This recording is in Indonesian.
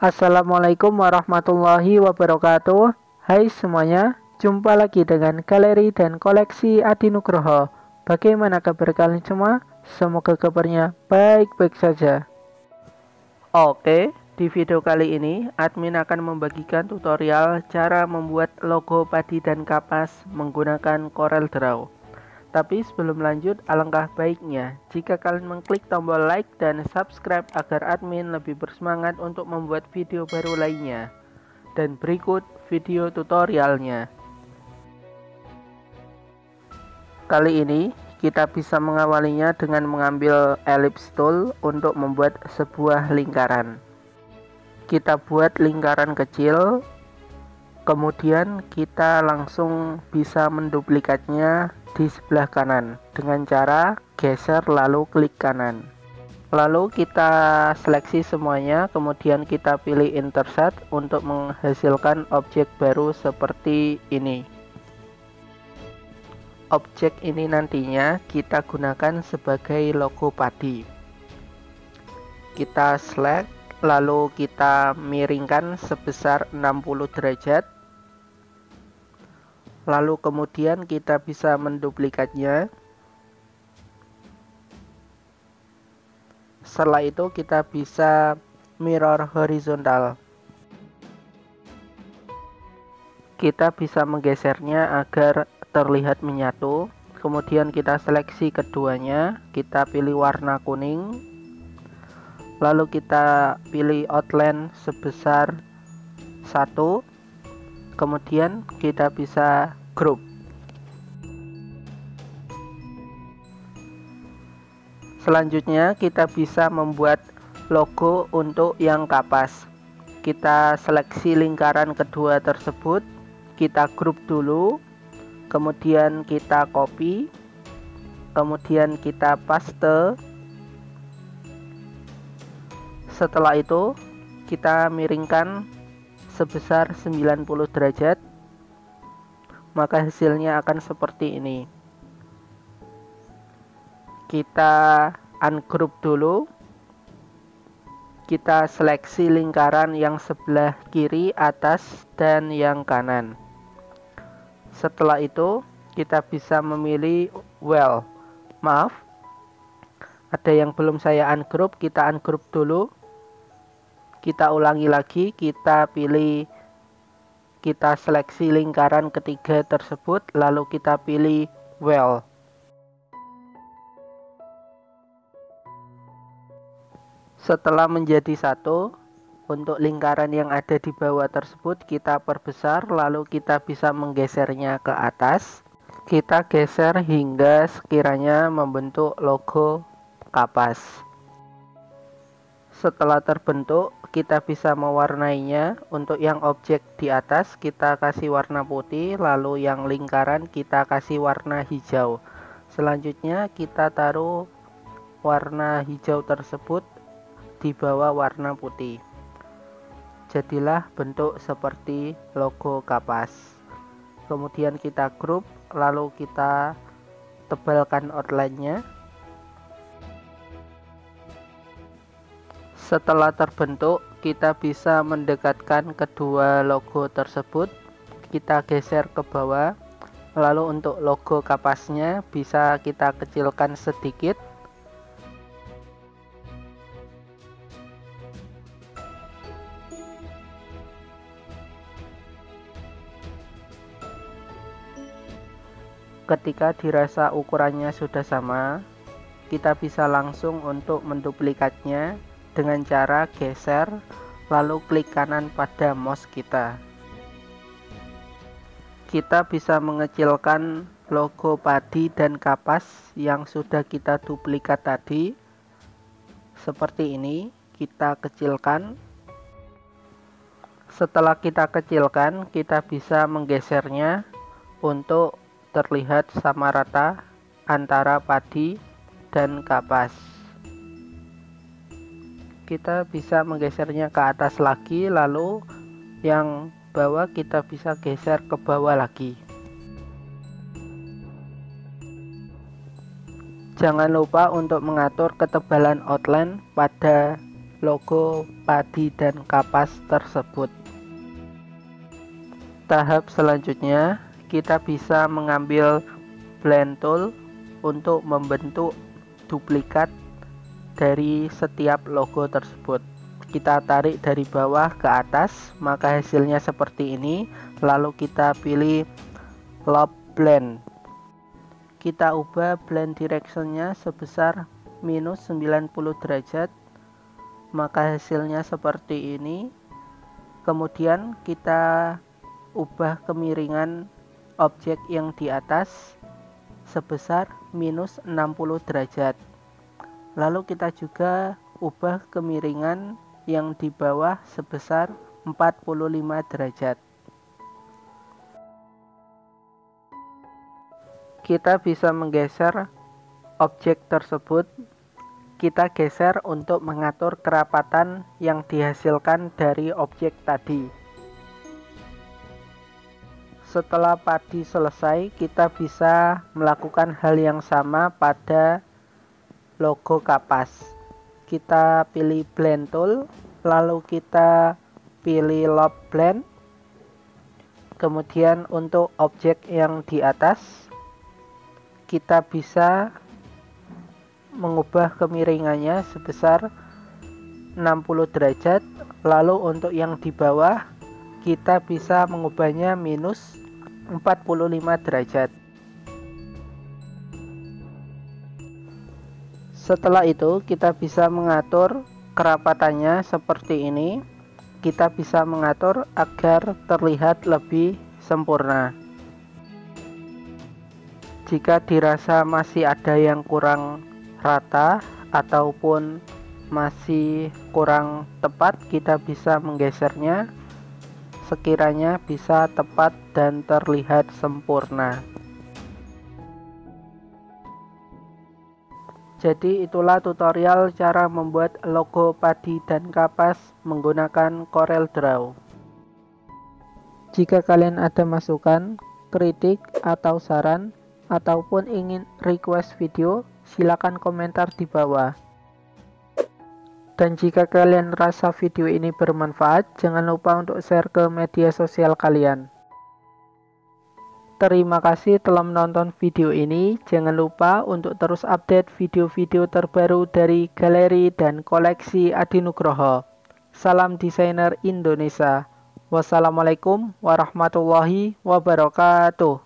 Assalamualaikum warahmatullahi wabarakatuh. Hai semuanya, jumpa lagi dengan galeri dan koleksi Adi Nugroho. Bagaimana kabar kalian semua? Semoga kabarnya baik-baik saja. Oke, di video kali ini admin akan membagikan tutorial cara membuat logo padi dan kapas menggunakan Corel Draw. Tapi sebelum lanjut, alangkah baiknya jika kalian mengklik tombol like dan subscribe agar admin lebih bersemangat untuk membuat video baru lainnya. Dan berikut video tutorialnya. Kali ini kita bisa mengawalinya dengan mengambil ellipse tool untuk membuat sebuah lingkaran. Kita buat lingkaran kecil, kemudian kita langsung bisa menduplikatnya di sebelah kanan dengan cara geser lalu klik kanan. Lalu kita seleksi semuanya, kemudian kita pilih intersect untuk menghasilkan objek baru seperti ini. Objek ini nantinya kita gunakan sebagai logo padi. Kita select lalu kita miringkan sebesar 60 derajat. Lalu kemudian kita bisa menduplikatnya. Setelah itu kita bisa mirror horizontal. Kita bisa menggesernya agar terlihat menyatu. Kemudian kita seleksi keduanya, kita pilih warna kuning. Lalu kita pilih outline sebesar 1. Kemudian kita bisa group. Selanjutnya kita bisa membuat logo untuk yang kapas. Kita seleksi lingkaran kedua tersebut, kita group dulu, kemudian kita copy, kemudian kita paste. Setelah itu kita miringkan sebesar 90 derajat, maka hasilnya akan seperti ini. Kita ungroup dulu, kita seleksi lingkaran yang sebelah kiri atas dan yang kanan. Setelah itu kita bisa memilih well, maaf, ada yang belum saya ungroup, kita ungroup dulu. Kita ulangi lagi, kita pilih, kita seleksi lingkaran ketiga tersebut, lalu kita pilih well. Setelah menjadi satu, untuk lingkaran yang ada di bawah tersebut kita perbesar, lalu kita bisa menggesernya ke atas. Kita geser hingga sekiranya membentuk logo kapas. Setelah terbentuk, kita bisa mewarnainya. Untuk yang objek di atas kita kasih warna putih, lalu yang lingkaran kita kasih warna hijau. Selanjutnya kita taruh warna hijau tersebut di bawah warna putih. Jadilah bentuk seperti logo kapas. Kemudian kita group, lalu kita tebalkan outline-nya. Setelah terbentuk, kita bisa mendekatkan kedua logo tersebut. Kita geser ke bawah. Lalu untuk logo kapasnya bisa kita kecilkan sedikit. Ketika dirasa ukurannya sudah sama, kita bisa langsung untuk menduplikatnya dengan cara geser lalu klik kanan pada mouse kita. Kita bisa mengecilkan logo padi dan kapas yang sudah kita duplikat tadi seperti ini. Kita kecilkan. Setelah kita kecilkan, kita bisa menggesernya untuk terlihat sama rata antara padi dan kapas. Kita bisa menggesernya ke atas lagi, lalu yang bawah kita bisa geser ke bawah lagi. Jangan lupa untuk mengatur ketebalan outline pada logo padi dan kapas tersebut. Tahap selanjutnya, kita bisa mengambil blend tool untuk membentuk duplikat dari setiap logo tersebut. Kita tarik dari bawah ke atas, maka hasilnya seperti ini. Lalu kita pilih loop blend. Kita ubah blend directionnya sebesar minus 90 derajat, maka hasilnya seperti ini. Kemudian kita ubah kemiringan objek yang di atas sebesar minus 60 derajat. Lalu kita juga ubah kemiringan yang di bawah sebesar 45 derajat. Kita bisa menggeser objek tersebut. Kita geser untuk mengatur kerapatan yang dihasilkan dari objek tadi. Setelah padi selesai, kita bisa melakukan hal yang sama pada logo kapas. Kita pilih blend tool, lalu kita pilih loop blend. Kemudian untuk objek yang di atas, kita bisa mengubah kemiringannya sebesar 60 derajat. Lalu untuk yang di bawah, kita bisa mengubahnya minus 45 derajat. Setelah itu kita bisa mengatur kerapatannya seperti ini. Kita bisa mengatur agar terlihat lebih sempurna. Jika dirasa masih ada yang kurang rata ataupun masih kurang tepat, kita bisa menggesernya sekiranya bisa tepat dan terlihat sempurna. Jadi itulah tutorial cara membuat logo padi dan kapas menggunakan CorelDRAW. Jika kalian ada masukan, kritik, atau saran, ataupun ingin request video, silakan komentar di bawah. Dan jika kalian rasa video ini bermanfaat, jangan lupa untuk share ke media sosial kalian. Terima kasih telah menonton video ini. Jangan lupa untuk terus update video-video terbaru dari galeri dan koleksi Adi Nugroho. Salam desainer Indonesia. Wassalamualaikum warahmatullahi wabarakatuh.